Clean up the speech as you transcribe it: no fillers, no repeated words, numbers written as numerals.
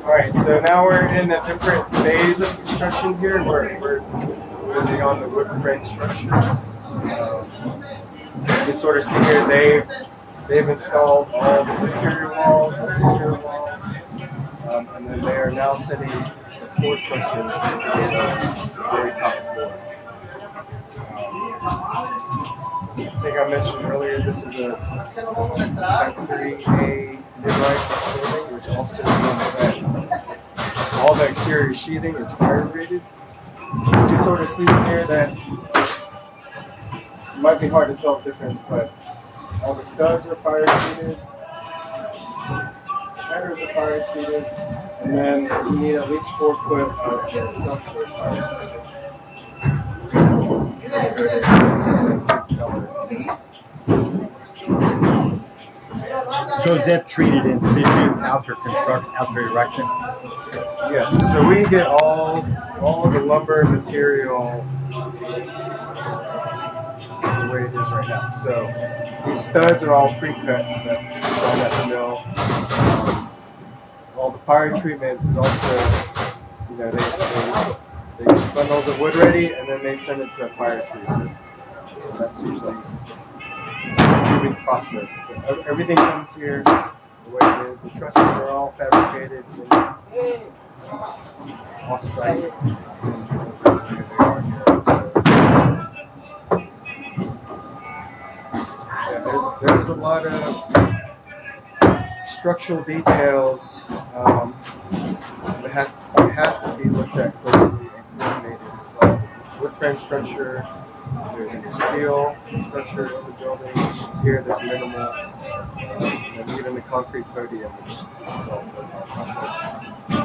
All right, so now we're in a different phase of construction here. We're moving on the wood frame structure. You can sort of see here they've installed all the interior walls, the exterior walls, and then they are now setting the floor trusses for the very top floor. I think I mentioned earlier this is a Type 3A mid-rise building, which also means that all the exterior sheathing is fire rated. You sort of see here that it might be hard to tell the difference, but all the studs are fire treated, headers are fire treated, and then you need at least 4 foot of the subfloor fire treated. So is that treated in situ after construction, after erection? Yes, so we get all the lumber material the way it is right now. So these studs are all pre-cut that's done at the mill. All the fire treatment is also, they bundle the wood ready and then they send it to a fire treatment. So that's usually a 2-week process. But everything comes here the way it is. The trusses are all fabricated off-site. Here they are here. So, there's a lot of structural details that have to be looked at closely and coordinated. Wood frame structure, there's a steel structure in the building. Here there's minimal, and even the concrete podium, which this is all built on concrete.